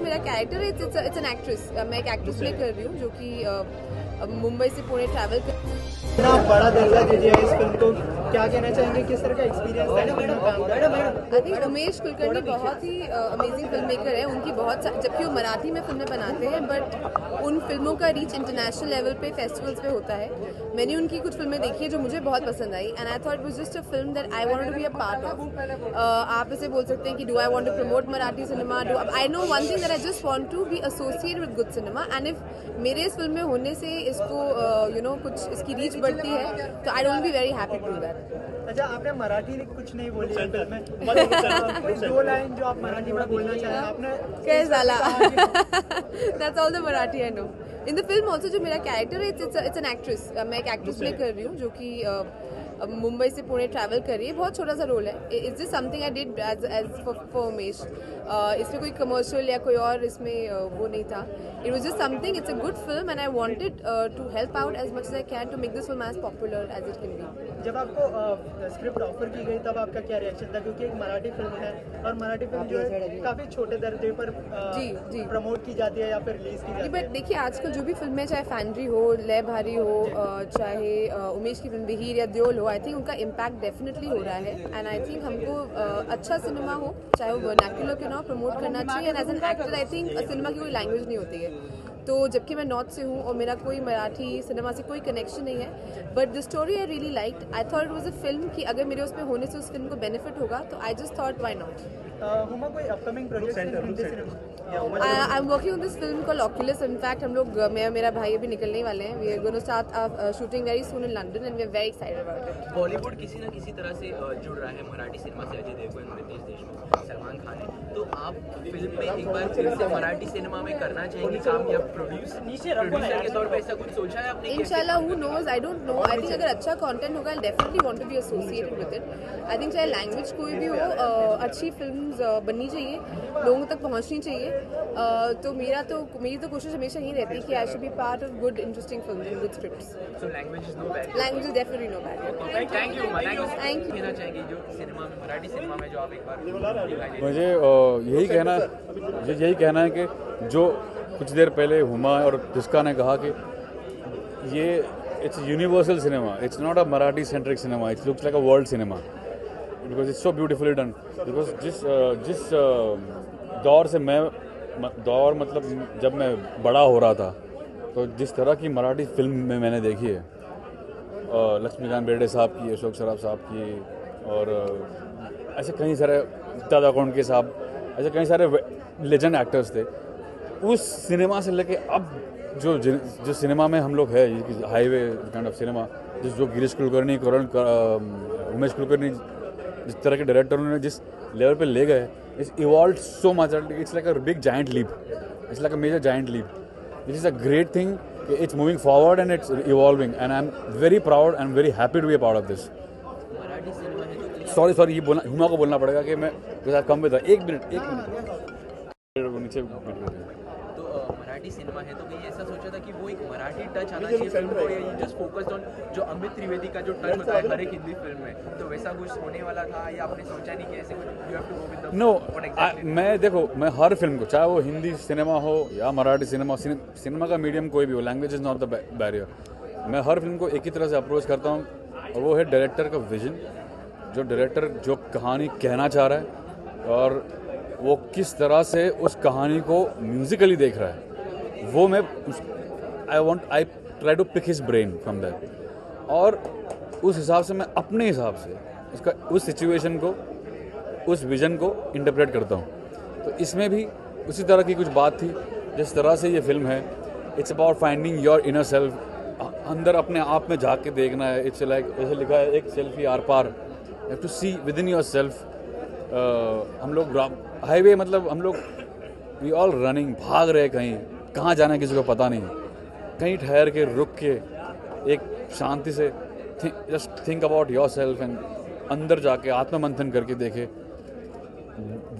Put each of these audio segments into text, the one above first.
मेरा कैरेक्टर है it's an actress. मैं एक एक्ट्रेस प्ले कर रही हूँ जो कि मुंबई से पुणे ट्रैवल कर। इतना बड़ा दर्जा दीजिए इस फिल्म को, क्या कहना चाहेंगे, किस तरह का एक्सपीरियंस है? आई थिंक उमेश कुलकर्णी बहुत ही अमेजिंग फिल्म मेकर है। उनकी बहुत जबकि वो मराठी में फिल्में बनाते हैं बट उन फिल्मों का रीच इंटरनेशनल लेवल पे फेस्टिवल्स पे होता है। मैंने उनकी कुछ फिल्में देखी है जो मुझे बहुत पसंद आई and I thought it was just a film that I wanted to be a part of. आप इसे बोल सकते हैं कि do I want to promote Marathi cinema, do I know one thing that I just want to be associated with good cinema and if मेरे इस film में होने से इसको कुछ इसकी रीच बढ़ती है तो I don't be very happy to do that. अच्छा, आपने मराठी कुछ नहीं बोली है फिल्म में, कोई दो लाइन जो आप मराठी में बोलना चाहें आपने? क्या झाला? That's all the Marathi I know. In the film also जो मेरा कैरेक्टर है it's an actress। मैं एक एक्ट्रेस प्ले कर रही हूँ जो कि मुंबई से पुणे ट्रैवल कर रही है। बहुत छोटा सा रोल है। It's just something I did as for Umesh. इसमें कोई कमर्शियल या कोई और इसमें वो नहीं था। It was just something, it's a good film and I wanted to help out as much as I can to make this film as popular as it can be. जब आपको स्क्रिप्ट ऑफर की गई तब आपका क्या reaction था, क्योंकि एक मराठी फिल्म है और मराठी फिल्म जो है काफी छोटे दर्जे पर जी प्रमोट की जाती है या फिर रिलीज की जाती है? बट देखिए आजकल जो भी फिल्में, चाहे फैंड्री हो, लय भारी हो, चाहे उमेश की फिल्म विहीर या द्योल हो, आई थिंक उनका इम्पैक्ट डेफिनेटली हो रहा है एंड आई थिंक हमको अच्छा सिनेमा हो, चाहे वो वर्नाक्युलर क्यों ना हो, प्रमोट करना चाहिए। And as an actor I think cinema की कोई लैंग्वेज नहीं होती है। तो जबकि मैं नॉर्थ से हूँ और मेरा कोई मराठी सिनेमा से कोई कनेक्शन नहीं है but the story I really liked. I thought it was a film कि अगर मेरे उसमें होने से उस फिल्म को बेनिफिट होगा तो I just thought why not. Huma, कोई upcoming project in Hindi cinema? I am working on this film called Oculus. In fact हम लोग, मैं और मेरा भाई अभी निकलने ही वाले हैं। We are going to start shooting very soon in London and we are very excited about it. Bollywood किसी ना किसी तरह से जुड़ रहा है मराठी सिनेमा से। अजय देवगन, रितेश देशमुख, सलमान खान है, तो आप फिल्म में एक बार फिर से मराठी सिनेमा में करना चाहेंगे काम या प्रोड्यूसर के तौर पे ऐसा कुछ सोचा है आपने? इंशाल्लाह, who knows, I don't know. I think अगर अच्छा कंटेंट होगा I definitely want to be associated with it. I think चाहे लैंग्वेज कोई भी हो, अच्छी फिल्म्स बननी चाहिए, लोगों तक पहुंचनी चाहिए। तो मेरी तो कोशिश हमेशा यही रहती है कि I should be part of good interesting films and good scripts. So language is no barrier? Language is definitely no barrier. Thank you. Thank you. कहना चाहेंगे जो सिनेमा में, मराठी सिनेमा में जो आप एक बार मुझे यही कहना है कि जो कुछ देर पहले हुमा और जिसका ने कहा कि ये it's universal cinema, it's not a Marathi centric cinema, it's looks like a world cinema because it's so beautifully done. Because जिस दौर से मतलब जब मैं बड़ा हो रहा था तो जिस तरह की मराठी फिल्म में मैंने देखी है, लक्ष्मीकांत बेर्डे साहब की, अशोक सराफ साहब की और ऐसे कई सारे दादा कोंडके साहब, ऐसे कई सारे लेजेंड एक्टर्स थे। उस सिनेमा से लेके अब जो सिनेमा में हम लोग है, हाईवे काइंड ऑफ सिनेमा, जो गिरीश कुलकर्णी, उमेश कुलकर्णी, जिस तरह के डायरेक्टरों ने जिस लेवल पे ले गए, it's evolved so much, it's like a big giant leap, it's like a major giant leap. This is a great thing, it's moving forward and it's evolving and I am very proud and very happy to be a part of this. Sorry ये बोलना, हुमा को बोलना पड़ेगा कि मैं कम में था। एक मिनट नीचे। तो मराठी सिनेमा है तो कहीं ऐसा सोचा था कि वो एक मराठी टच आना चाहिए फिल्म को, या जस्ट फोकस्ड ऑन जो अमित त्रिवेदी का जो टच होता है हर एक हिंदी फिल्म में, तो वैसा कुछ होने वाला था या आपने सोचा नहीं कि ऐसे कुछ you have to go with the no? मैं हर फिल्म को, चाहे वो हिंदी सिनेमा हो या मराठी सिनेमा का मीडियम कोई भी हो, language is not the barrier. मैं हर फिल्म को एक ही तरह से अप्रोच करता हूँ और वो है डायरेक्टर का विजन, जो डायरेक्टर जो कहानी कहना चाह रहा है और वो किस तरह से उस कहानी को म्यूजिकली देख रहा है, वो मैं I try to pick his brain from that और उस हिसाब से मैं अपने हिसाब से उसका उस सिचुएशन को, उस विजन को इंटरप्रेट करता हूँ। तो इसमें भी उसी तरह की कुछ बात थी। जिस तरह से ये फिल्म है, it's about finding your inner self, अंदर अपने आप में झाँक के देखना है। इट्स लाइक ऐसे लिखा है, एक सेल्फी आर पार, you have to see within yourself. हम लोग हाईवे, मतलब हम लोग वी ऑल रनिंग, भाग रहे, कहाँ जाना है किसी को पता नहीं, कहीं ठहर के रुक के एक शांति से just think about your self and अंदर जाके आत्ममंथन करके देखे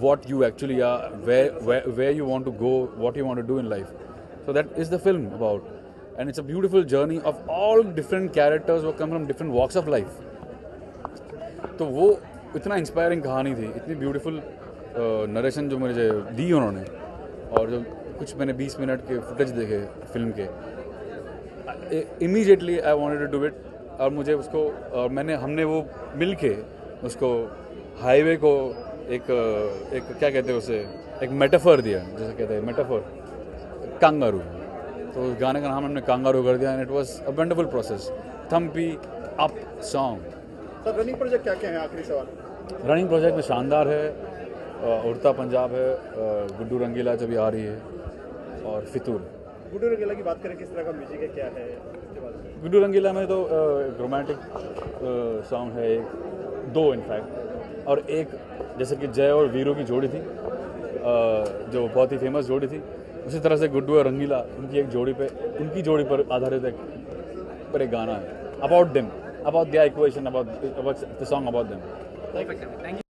what you actually are, where you want to go, what you want to do in life. So that is the film about, and it's a beautiful journey of all different characters who come from different walks of life. तो वो इतना inspiring कहानी थी, इतनी beautiful narration जो मुझे दी उन्होंने, और जो कुछ मैंने 20 मिनट के फुटेज देखे फिल्म के, immediately I wanted to do it. और मुझे उसको, और हमने वो मिल के उसको हाईवे को एक क्या कहते हैं उसे, एक मेटाफर दिया, जैसे कहते हैं मेटाफर, कांगारू। तो उस गाने का नाम हमने कांगारू कर दिया and it was a wonderful process. Thampi up song. Sir running project क्या क्या है, आखिरी सवाल? रनिंग प्रोजेक्ट में शानदार है, उड़ता पंजाब है, गुड्डू रंगीला जब भी आ रही है, और फितूर। गुड्डू रंगीला की बात करें, किस तरह का म्यूजिक है, क्या है उसके बारे में? गुड्डू रंगीला में तो रोमांटिक सॉन्ग है, दो इनफैक्ट, और एक जैसे कि जय और वीरू की जोड़ी थी, जो बहुत ही फेमस जोड़ी थी, उसी तरह से गुड्डू और रंगीला उनकी जोड़ी पर आधारित एक गाना है, about them, about the equation, about the song about them. Perfect. Thank you.